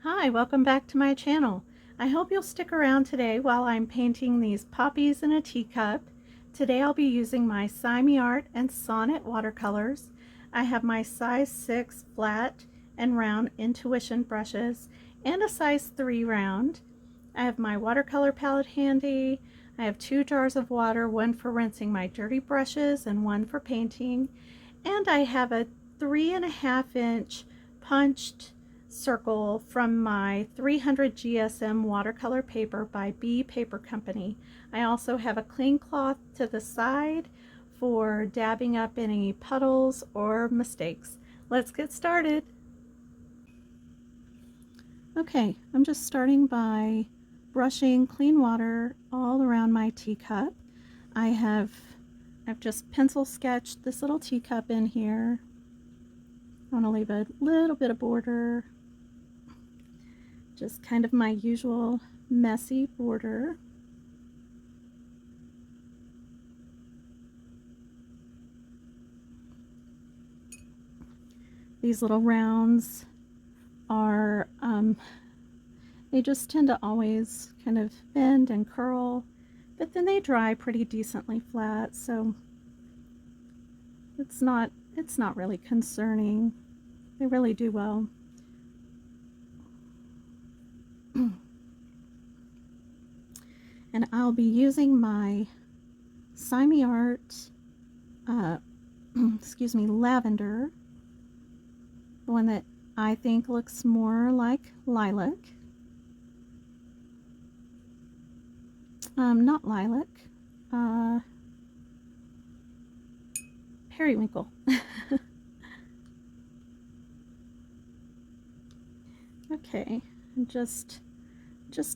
Hi, welcome back to my channel. I hope you'll stick around today while I'm painting these poppies in a teacup. Today I'll be using my SeimiArt and Sonnet watercolors. I have my size 6 flat and round intuition brushes and a size 3 round. I have my watercolor palette handy. I have 2 jars of water, one for rinsing my dirty brushes and one for painting. And I have a 3.5-inch punched circle from my 300 GSM watercolor paper by B Paper Company. I also have a clean cloth to the side for dabbing up any puddles or mistakes. Let's get started. Okay, I'm just starting by brushing clean water all around my teacup. I've just pencil sketched this little teacup in here. I want to leave a little bit of border, just kind of my usual messy border. These little rounds are, they just tend to always kind of bend and curl, but then they dry pretty decently flat, so it's not really concerning. They really do well. And I'll be using my SeimiArt, excuse me, lavender, the one that I think looks more like lilac. Not lilac, periwinkle. Okay, just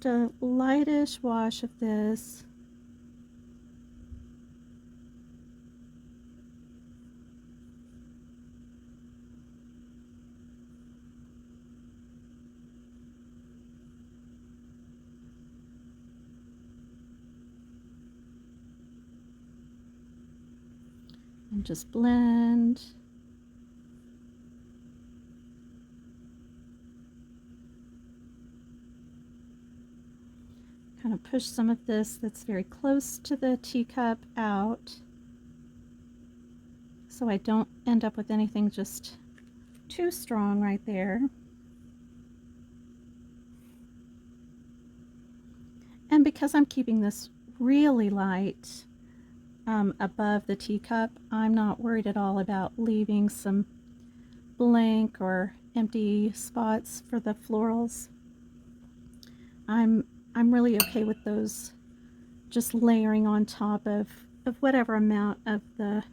a lightish wash of this. And just blend. Kind of push some of this that's very close to the teacup out, so I don't end up with anything just too strong right there. And because I'm keeping this really light above the teacup, I'm not worried at all about leaving some blank or empty spots for the florals. I'm really okay with those just layering on top of whatever amount of the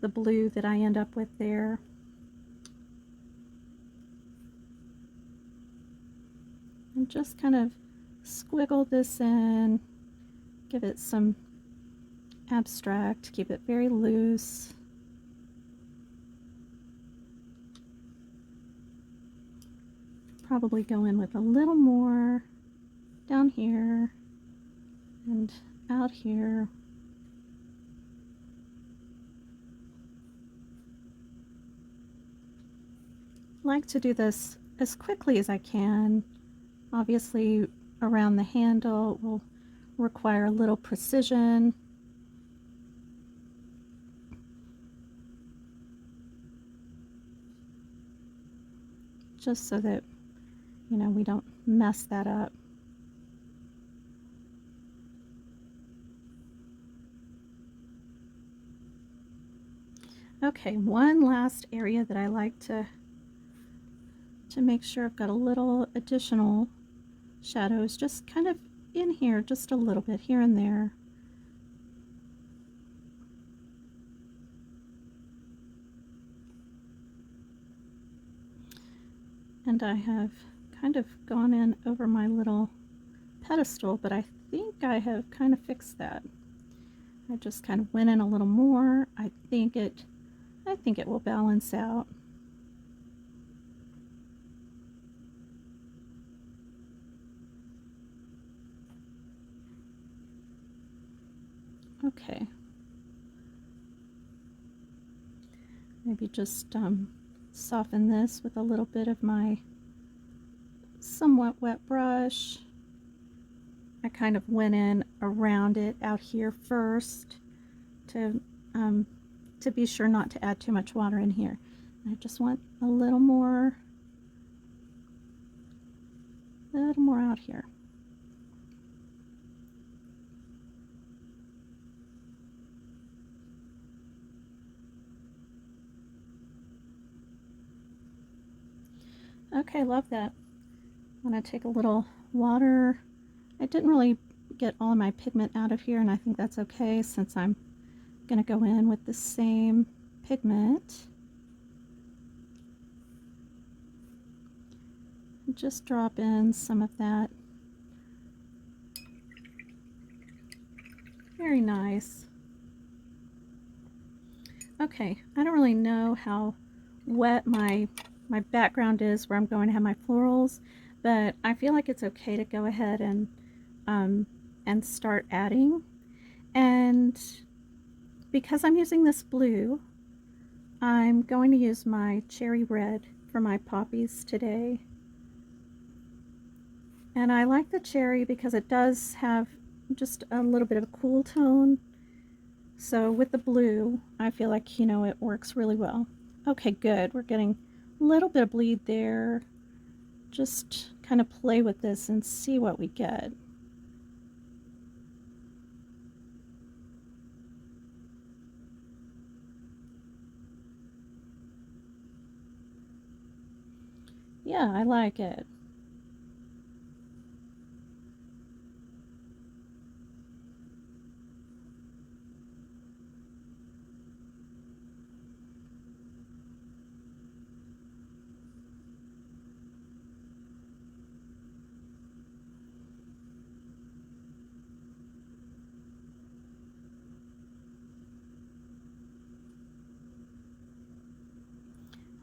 blue that I end up with there. And just kind of squiggle this in, give it some abstract, keep it very loose. Probably go in with a little more down here and out here. I like to do this as quickly as I can. Obviously, around the handle will require a little precision. Just so that, you know, we don't mess that up. Okay, one last area that I like to make sure I've got a little additional shadows, just kind of in here, just a little bit here and there. And I have kind of gone in over my little pedestal, but I think I have kind of fixed that. I just kind of went in a little more. I think it will balance out. Okay. Maybe just soften this with a little bit of my somewhat wet brush. I kind of went in around it out here first to be sure not to add too much water in here. I just want a little more out here. Okay, love that. I'm going to take a little water. I didn't really get all of my pigment out of here, and I think that's okay since I'm going to go in with the same pigment. Just drop in some of that. Very nice. Okay, I don't really know how wet my background is where I'm going to have my florals, but I feel like it's okay to go ahead and start adding. And because I'm using this blue, I'm going to use my cherry red for my poppies today. And I like the cherry because it does have just a little bit of a cool tone. So with the blue, I feel like, you know, it works really well. Okay, good. We're getting a little bit of bleed there. Just kind of play with this and see what we get. Yeah, I like it.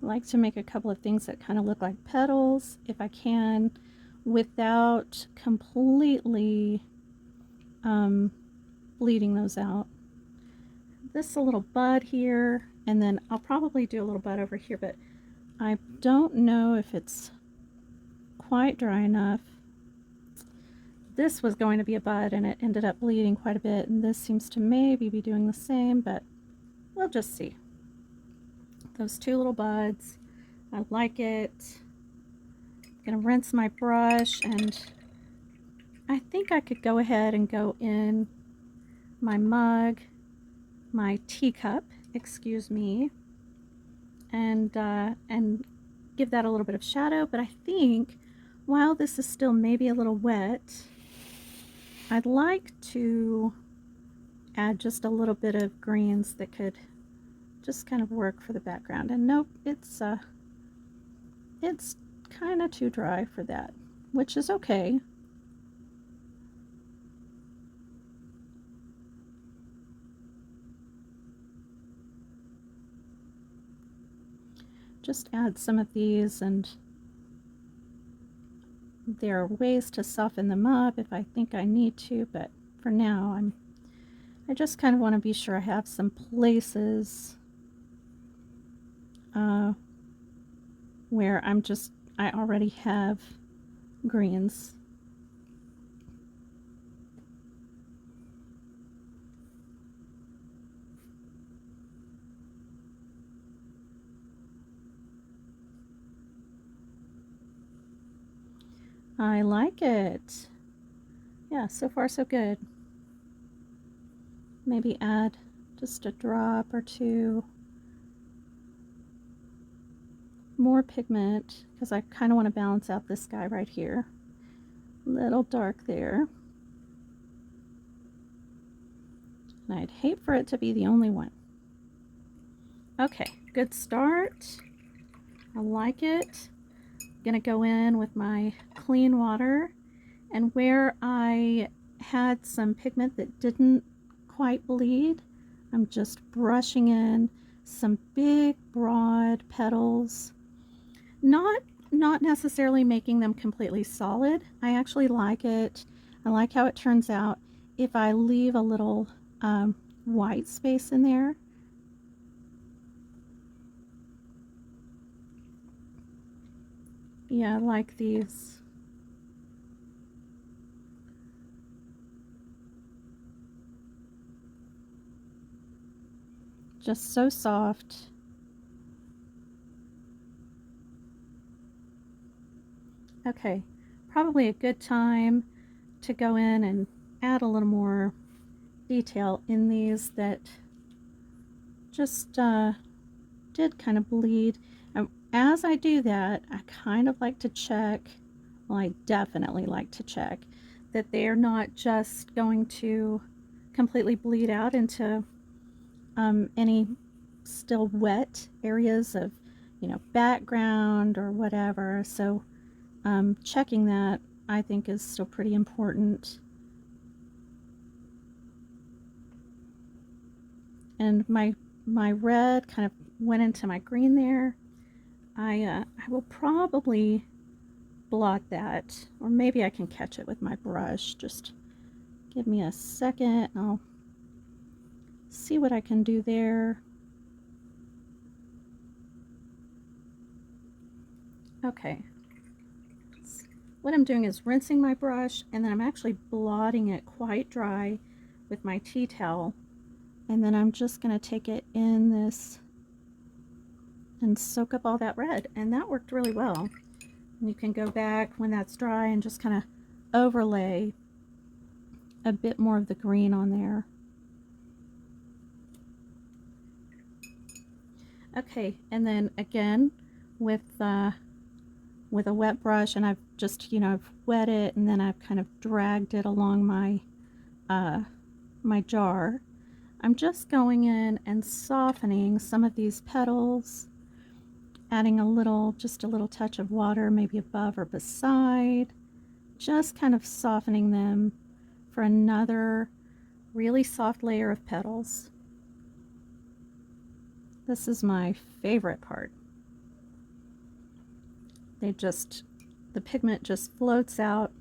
I like to make a couple of things that kind of look like petals, if I can, without completely bleeding those out. This a little bud here, and then I'll probably do a little bud over here, but I don't know if it's quite dry enough. This was going to be a bud, and it ended up bleeding quite a bit, and this seems to maybe be doing the same, but we'll just see. Those two little buds, I like it. I'm gonna rinse my brush, and I think I could go ahead and go in my mug, my teacup, excuse me, and give that a little bit of shadow. But I think while this is still maybe a little wet, I'd like to add just a little bit of greens that could just kind of work for the background. And nope, it's kind of too dry for that, which is okay. Just add some of these, and there are ways to soften them up if I think I need to, but for now I just kind of want to be sure I have some places where I already have greens. I like it. Yeah, so far so good. Maybe add just a drop or two more pigment because I kind of want to balance out this guy right here. A little dark there. And I'd hate for it to be the only one. Okay, good start. I like it. I'm gonna go in with my clean water, and where I had some pigment that didn't quite bleed, I'm just brushing in some big broad petals, not necessarily making them completely solid. I actually like it. I like how it turns out if I leave a little white space in there. Yeah, I like these Just so soft. Okay, probably a good time to go in and add a little more detail in these that just did kind of bleed. As I do that, I kind of like to check, well, I definitely like to check that they're not just going to completely bleed out into any still wet areas of, you know, background or whatever. So checking that, I think, is still pretty important. And my red kind of went into my green there. I will probably blot that, or maybe I can catch it with my brush. Just give me a second and I'll see what I can do there. Okay. What I'm doing is rinsing my brush, and then I'm actually blotting it quite dry with my tea towel. And then I'm just going to take it in this and soak up all that red. And that worked really well. And you can go back when that's dry and just kind of overlay a bit more of the green on there. Okay, and then again with a wet brush, and I've just, you know, I've wet it and then I've kind of dragged it along my my jar. I'm just going in and softening some of these petals, adding just a little touch of water, maybe above or beside, just kind of softening them for another really soft layer of petals. This is my favorite part. The pigment just floats out,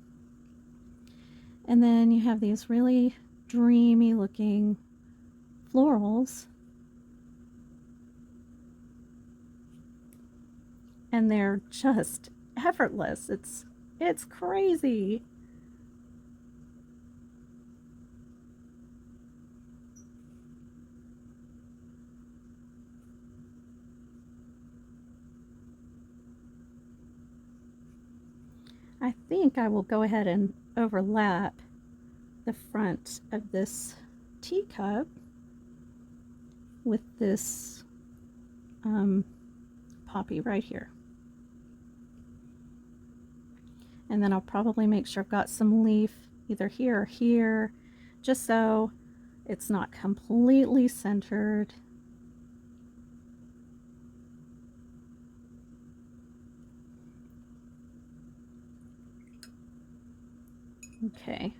and then you have these really dreamy looking florals, and they're just effortless. It's crazy. I think I will go ahead and overlap the front of this teacup with this poppy right here. And then I'll probably make sure I've got some leaf either here or here, just so it's not completely centered. Okay,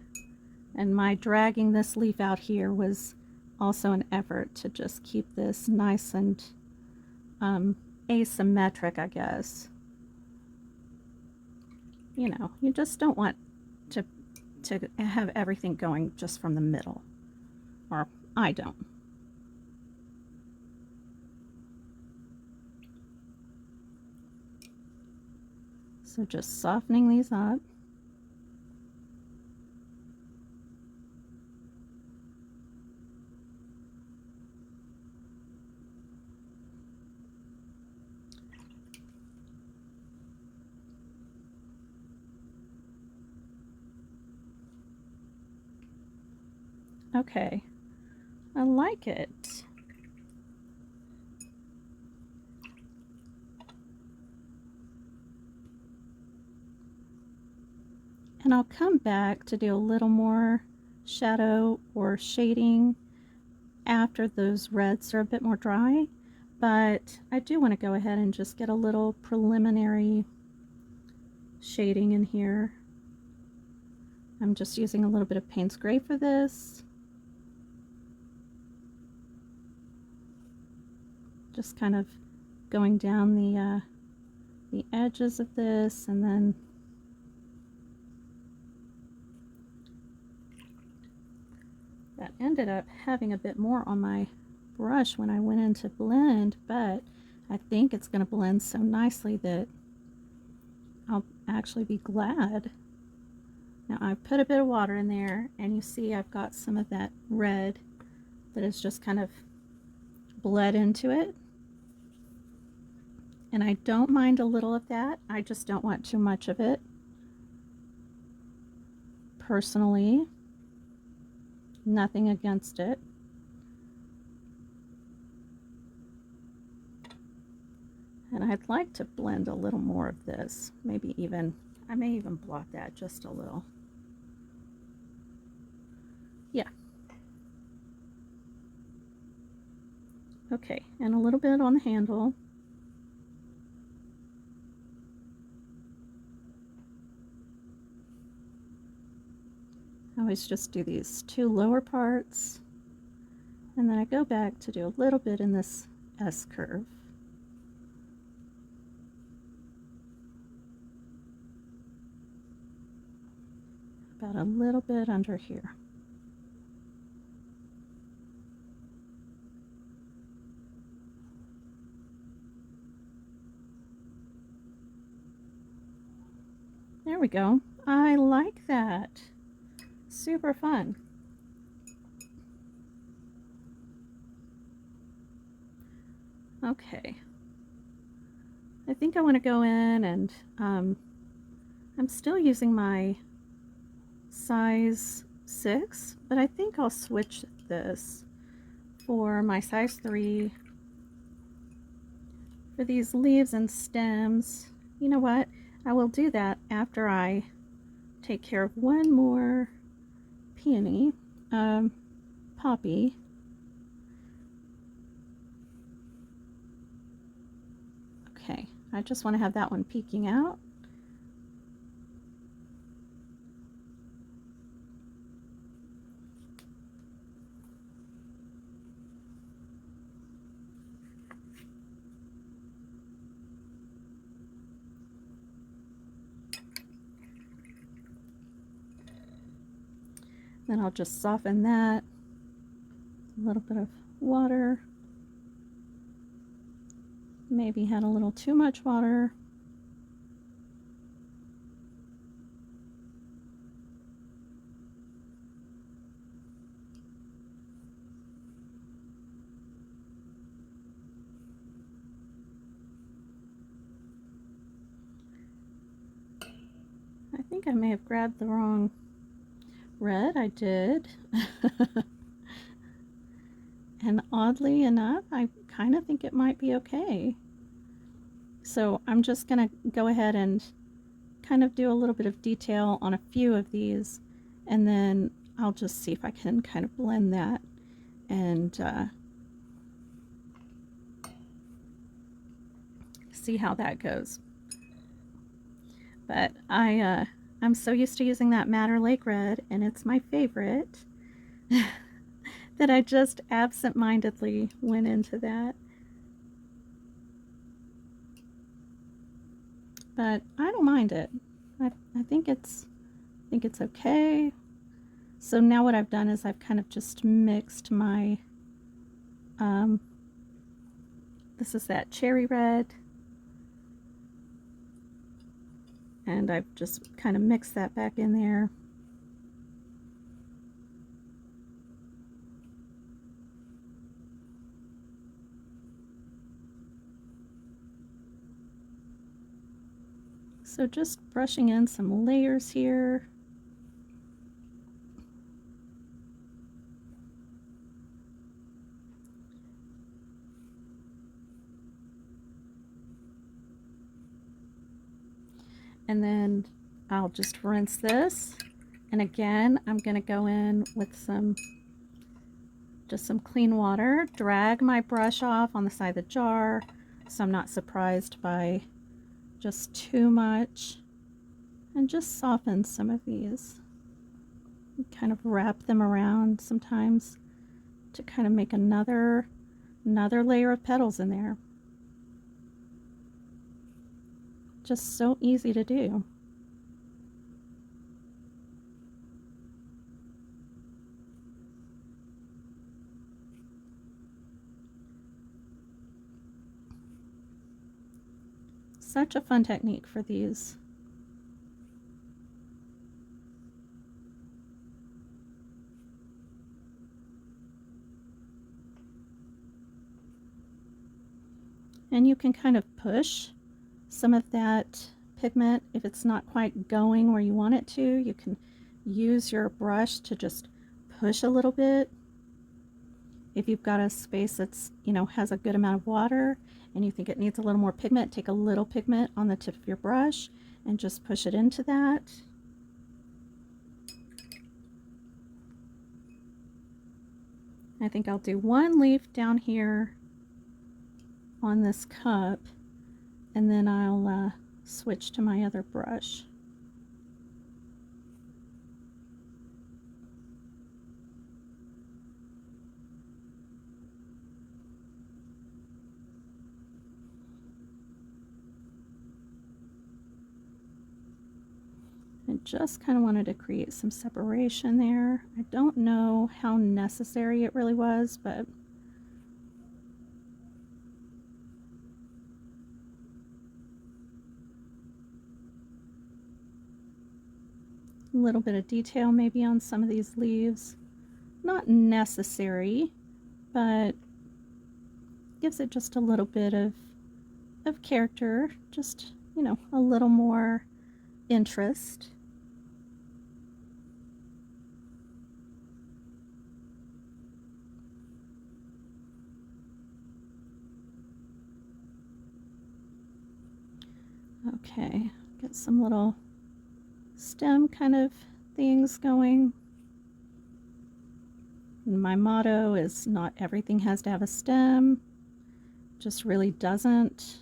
and my dragging this leaf out here was also an effort to just keep this nice and asymmetric, I guess. You know, you just don't want to have everything going just from the middle, or I don't. So just softening these up. Okay, I like it. And I'll come back to do a little more shadow or shading after those reds are a bit more dry, but I do want to go ahead and just get a little preliminary shading in here. I'm just using a little bit of Payne's Gray for this. Just kind of going down the edges of this, and then that ended up having a bit more on my brush when I went in to blend, but I think it's going to blend so nicely that I'll actually be glad. Now I've put a bit of water in there, and you see I've got some of that red that is just kind of bled into it. And I don't mind a little of that. I just don't want too much of it. Personally, nothing against it. And I'd like to blend a little more of this. Maybe even, I may even blot that just a little. Yeah. Okay, and a little bit on the handle. I always just do these two lower parts, and then I go back to do a little bit in this S curve. About a little bit under here. There we go. I like that. Super fun. Okay. I think I want to go in and I'm still using my size 6, but I think I'll switch this for my size 3 for these leaves and stems. You know what? I will do that after I take care of one more peony, poppy. Okay, I just want to have that one peeking out. Then I'll just soften that. A little bit of water. Maybe had a little too much water. I think I may have grabbed the wrong red. I did. And oddly enough, I kind of think it might be okay. So I'm just going to go ahead and kind of do a little bit of detail on a few of these, and then I'll just see if I can kind of blend that and see how that goes. But I'm so used to using that Madder Lake red, and it's my favorite, that I just absent-mindedly went into that. But I don't mind it. I think it's okay. So now what I've done is I've kind of just mixed my this is that cherry red, and I've just kind of mixed that back in there. So just brushing in some layers here. And then I'll just rinse this. And again, I'm going to go in with just some clean water, drag my brush off on the side of the jar so I'm not surprised by just too much, and just soften some of these. Kind of wrap them around sometimes to kind of make another layer of petals in there. Just so easy to do. Such a fun technique for these. And you can kind of push some of that pigment if it's not quite going where you want it to. You can use your brush to just push a little bit. If you've got a space that's, has a good amount of water and you think it needs a little more pigment, take a little pigment on the tip of your brush and just push it into that. I think I'll do one leaf down here on this cup, and then I'll switch to my other brush. I just kind of wanted to create some separation there. I don't know how necessary it really was, but a little bit of detail maybe on some of these leaves. Not necessary, but gives it just a little bit of character, just, a little more interest. Okay, get some little stem kind of things going. And my motto is not everything has to have a stem, just really doesn't.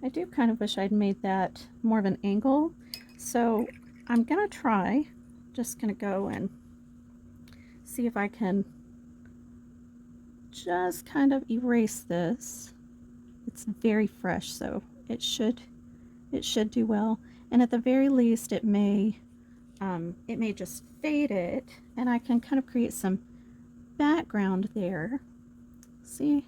I do kind of wish I'd made that more of an angle, so I'm gonna try, just gonna go and see if I can just kind of erase this. It's very fresh, so it should do well, and at the very least it may just fade it, and I can kind of create some background there. See,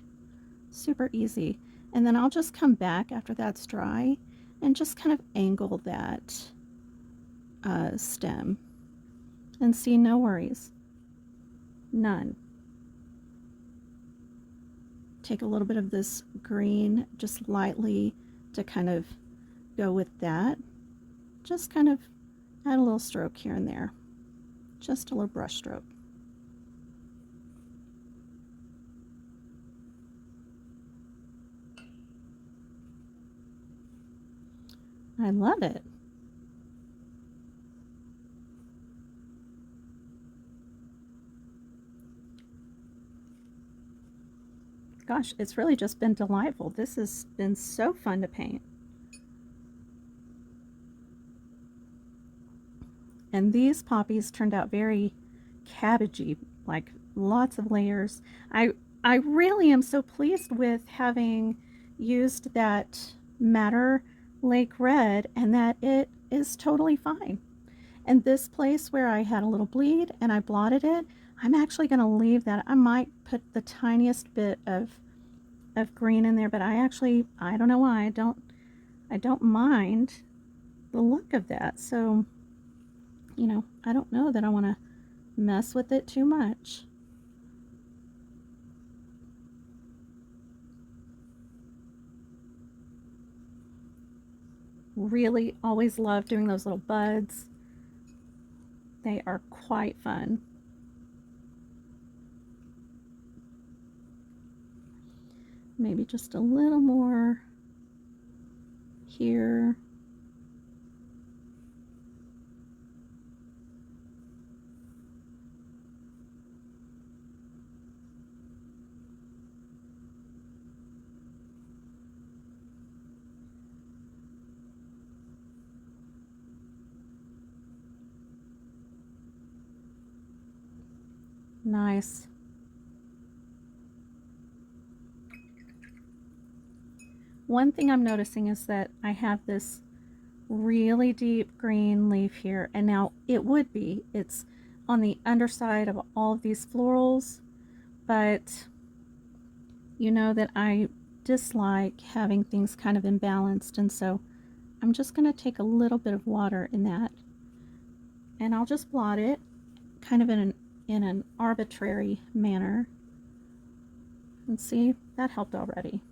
super easy. And then I'll just come back after that's dry and just kind of angle that stem. And see, no worries. None. Take a little bit of this green just lightly to kind of go with that. Just kind of add a little stroke here and there. Just a little brush stroke. I love it. Gosh, it's really just been delightful. This has been so fun to paint. And these poppies turned out very cabbagey, like lots of layers. I really am so pleased with having used that Madder Lake Red and that it is totally fine. And this place where I had a little bleed and I blotted it, I'm actually going to leave that. I might put the tiniest bit of green in there, but I don't know why, I don't mind the look of that. So, I don't know that I want to mess with it too much. Really always love doing those little buds. They are quite fun. Maybe just a little more here. Nice. One thing I'm noticing is that I have this really deep green leaf here, and now it's on the underside of all of these florals, but you know that I dislike having things kind of imbalanced, and so I'm just going to take a little bit of water in that, and I'll just blot it kind of in an arbitrary manner. And see, that helped already.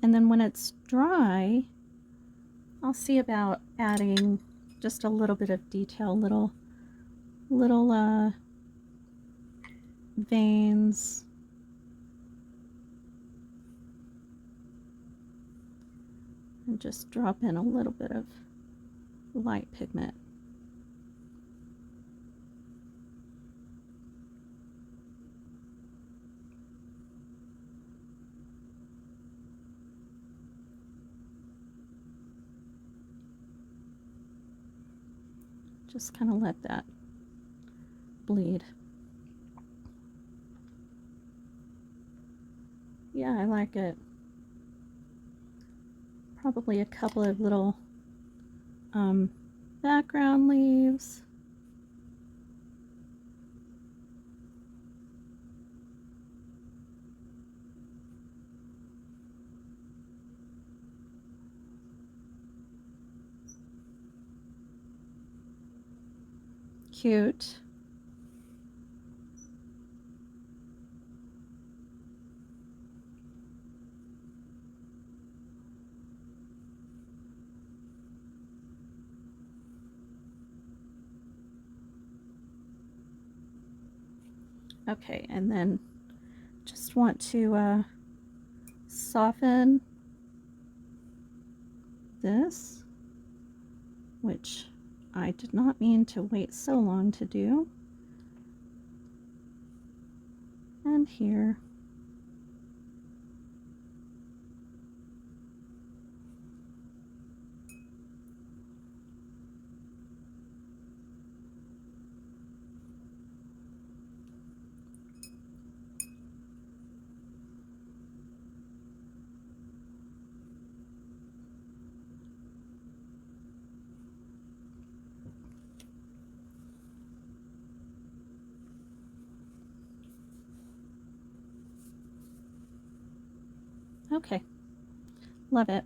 And then when it's dry, I'll see about adding just a little bit of detail, little veins. And just drop in a little bit of light pigment. Just kind of let that bleed. Yeah, I like it. Probably a couple of little background leaves. Cute. Okay, and then just want to soften this, which I did not mean to wait so long to do. And here. Okay, love it.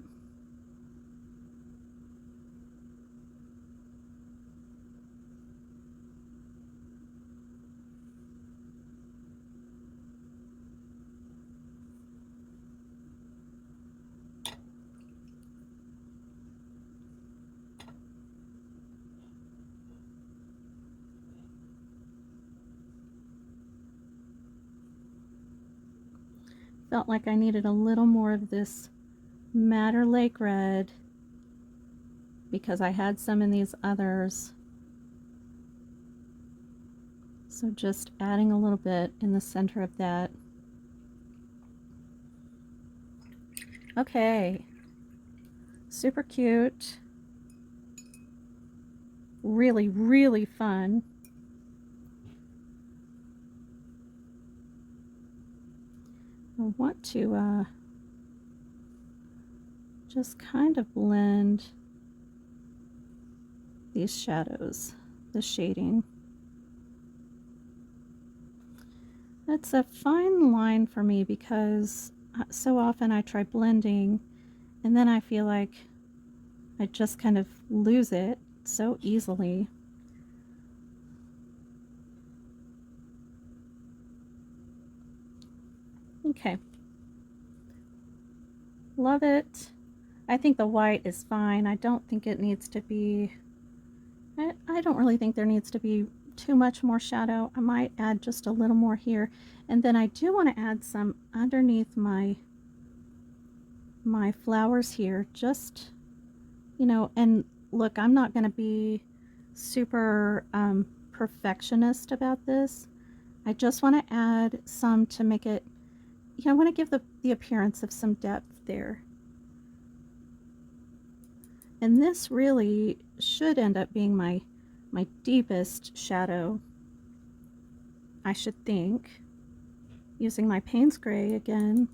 Felt like I needed a little more of this Madder Lake Red because I had some in these others. So just adding a little bit in the center of that. Okay, super cute. Really, really fun. I want to just kind of blend these shadows, the shading. It's a fine line for me because so often I try blending and then I feel like I just kind of lose it so easily. Okay. Love it. I think the white is fine. I don't think it needs to be, I don't really think there needs to be too much more shadow. I might add just a little more here. And then I do want to add some underneath my flowers here, just, you know, and look, I'm not going to be super perfectionist about this. I just want to add some to make it, you know, I want to give the appearance of some depth there. And this really should end up being my deepest shadow, I should think, using my Payne's Gray again.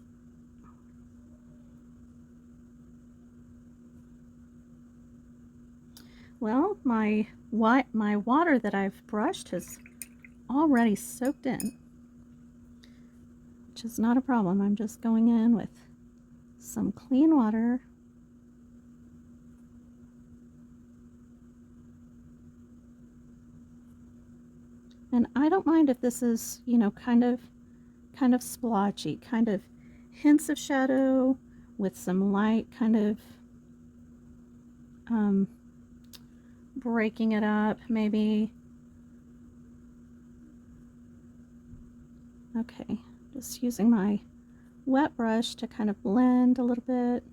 Well, my water that I've brushed has already soaked in, which is not a problem. I'm just going in with some clean water. And I don't mind if this is, you know, kind of splotchy, kind of hints of shadow with some light kind of breaking it up, maybe. Okay, just using my wet brush to kind of blend a little bit.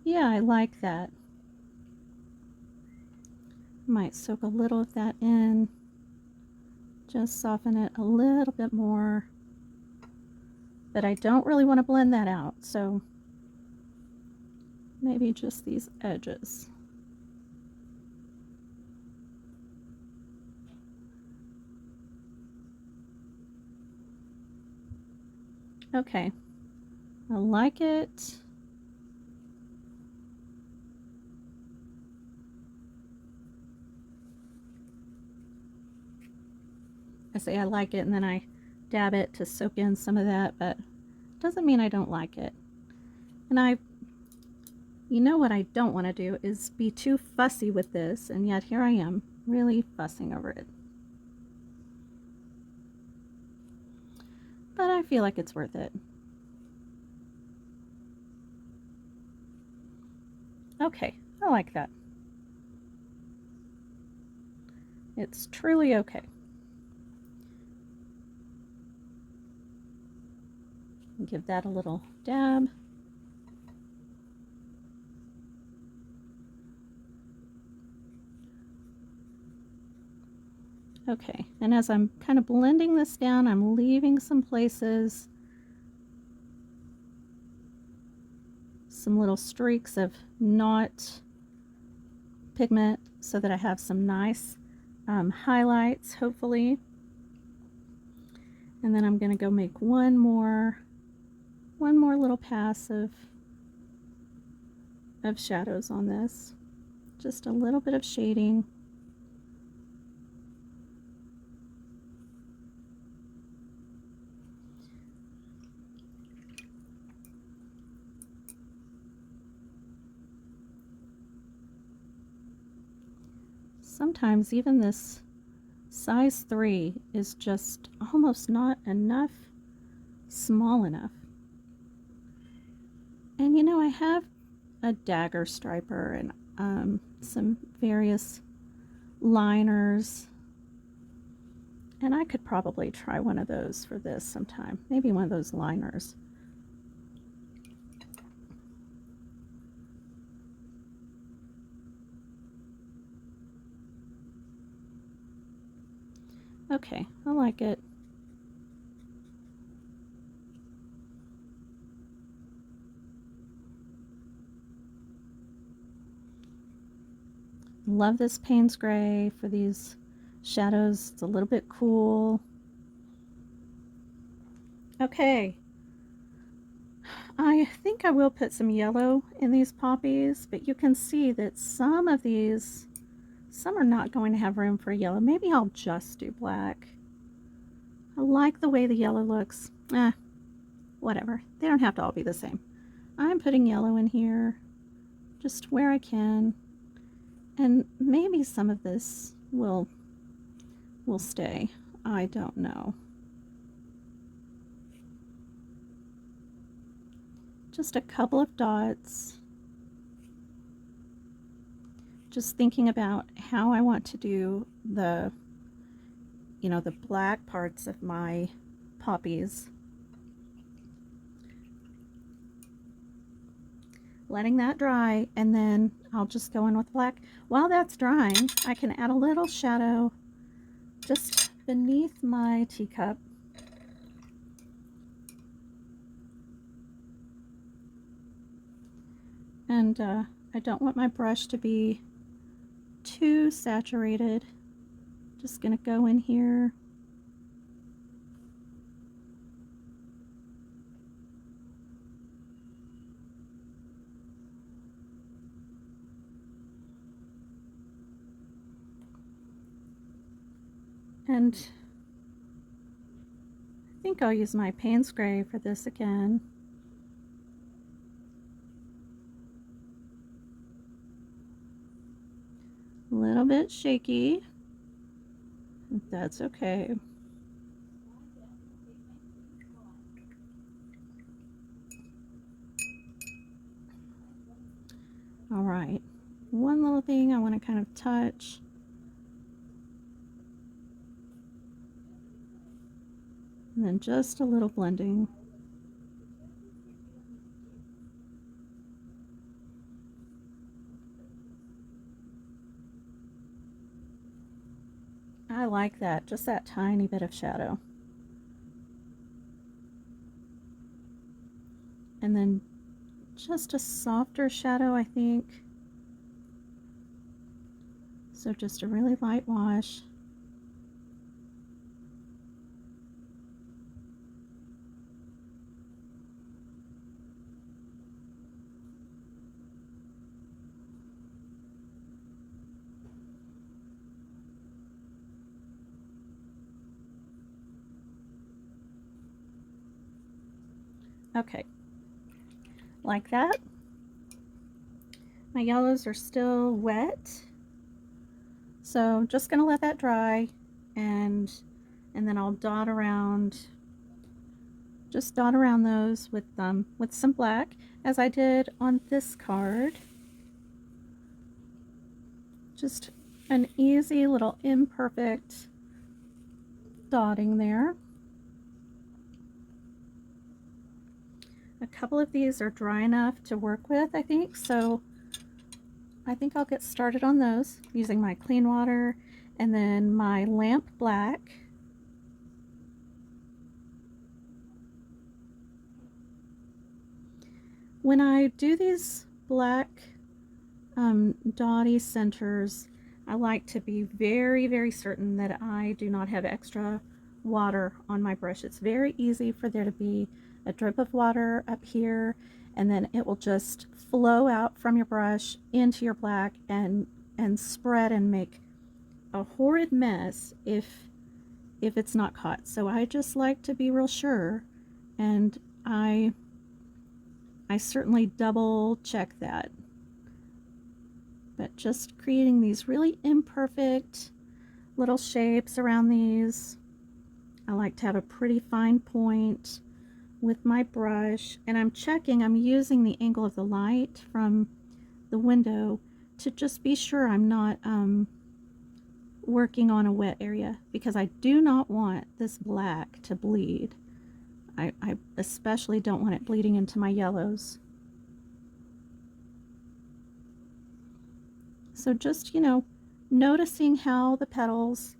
Yeah, I like that. Might soak a little of that in, just soften it a little bit more, but I don't really want to blend that out, so maybe just these edges. Okay, I like it. I say I like it and then I dab it to soak in some of that, but doesn't mean I don't like it. And you know what I don't want to do is be too fussy with this, and yet here I am really fussing over it. But I feel like it's worth it. Okay, I like that. It's truly okay. Give that a little dab. Okay, and as I'm kind of blending this down, I'm leaving some places, some little streaks of not pigment so that I have some nice highlights, hopefully. And then I'm going to go make one more little pass of shadows on this. Just a little bit of shading. Sometimes even this size 3 is just almost not enough, small enough. And you know, I have a dagger striper and some various liners, and I could probably try one of those for this sometime. Maybe one of those liners. Okay, I like it. Love this Payne's Gray for these shadows. It's a little bit cool. Okay. I think I will put some yellow in these poppies, but you can see that some of these, some are not going to have room for yellow. Maybe I'll just do black. I like the way the yellow looks. Whatever. They don't have to all be the same. I'm putting yellow in here, just where I can. And maybe some of this will stay. I don't know. Just a couple of dots. Just thinking about how I want to do the, you know, the black parts of my poppies. Letting that dry, and then I'll just go in with black. While that's drying, I can add a little shadow just beneath my teacup. And I don't want my brush to be too saturated. Just gonna go in here. And I think I'll use my Payne's Gray for this again. A little bit shaky. That's okay. All right, one little thing I want to kind of touch. And then just a little blending. I like that, just that tiny bit of shadow. And then just a softer shadow, I think. So just a really light wash. Okay, like that. My yellows are still wet, so I'm just gonna let that dry, and then I'll dot around, just dot around those with some black, as I did on this card. Just an easy little imperfect dotting there. A couple of these are dry enough to work with, I think, so I think I'll get started on those using my clean water and then my lamp black. When I do these black dotty centers, I like to be very, very certain that I do not have extra water on my brush. It's very easy for there to be a drip of water up here, and then it will just flow out from your brush into your black and spread and make a horrid mess if it's not caught. So I just like to be real sure, and I certainly double check that. But just creating these really imperfect little shapes around these. I like to have a pretty fine point with my brush, and I'm using the angle of the light from the window to just be sure I'm not working on a wet area, because I do not want this black to bleed. I especially don't want it bleeding into my yellows. So just, you know, noticing how the petals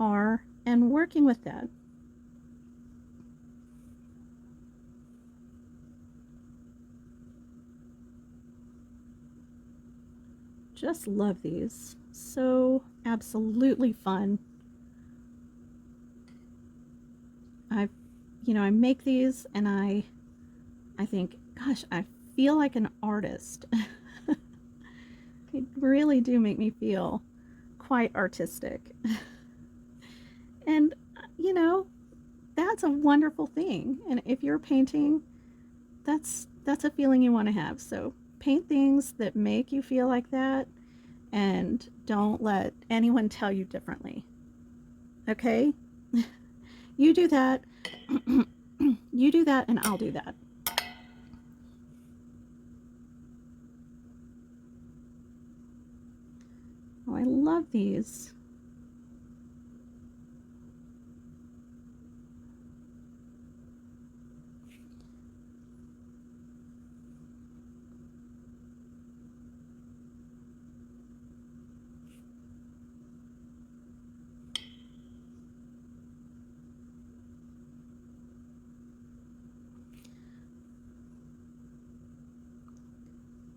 are and working with that. Just love these. So absolutely fun. I make these and I think, gosh, I feel like an artist. They really do make me feel quite artistic. And, you know, that's a wonderful thing. And if you're painting, that's a feeling you want to have. So paint things that make you feel like that, and don't let anyone tell you differently. Okay? You do that. You do that, and I'll do that. Oh, I love these.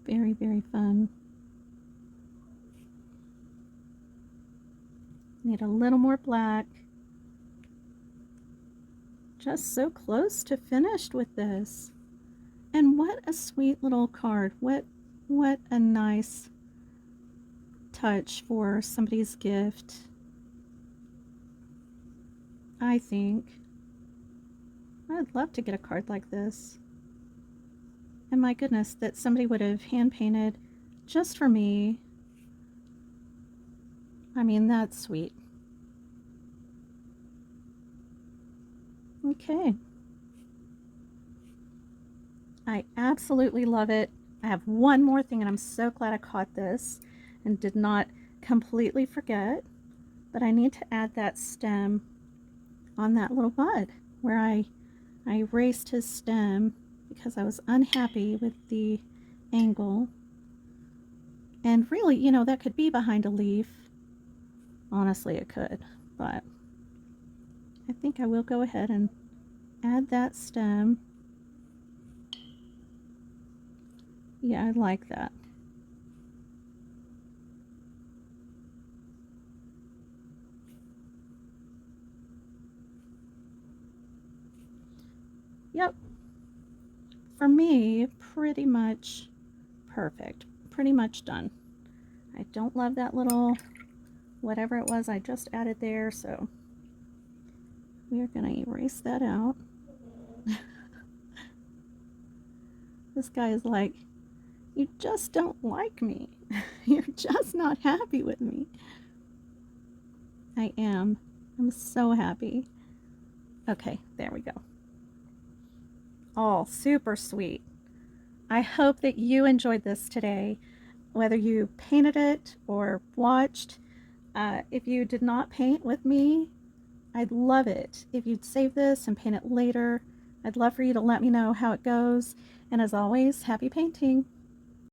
Very, very fun. Need a little more black. Just so close to finished with this. And what a sweet little card. What a nice touch for somebody's gift, I think. I'd love to get a card like this. And my goodness, that somebody would have hand painted just for me. I mean, that's sweet. Okay. I absolutely love it. I have one more thing, and I'm so glad I caught this and did not completely forget, but I need to add that stem on that little bud where I erased his stem because I was unhappy with the angle. And really, you know, that could be behind a leaf. Honestly, it could, but I think I will go ahead and add that stem. Yeah, I like that. Yep. For me, pretty much perfect. Pretty much done. I don't love that little whatever it was I just added there, so we are going to erase that out. This guy is like, you just don't like me. You're just not happy with me. I am. I'm so happy. Okay, there we go. Oh, super sweet. I hope that you enjoyed this today, whether you painted it or watched. If you did not paint with me, I'd love it if you'd save this and paint it later. I'd love for you to let me know how it goes. And as always, happy painting.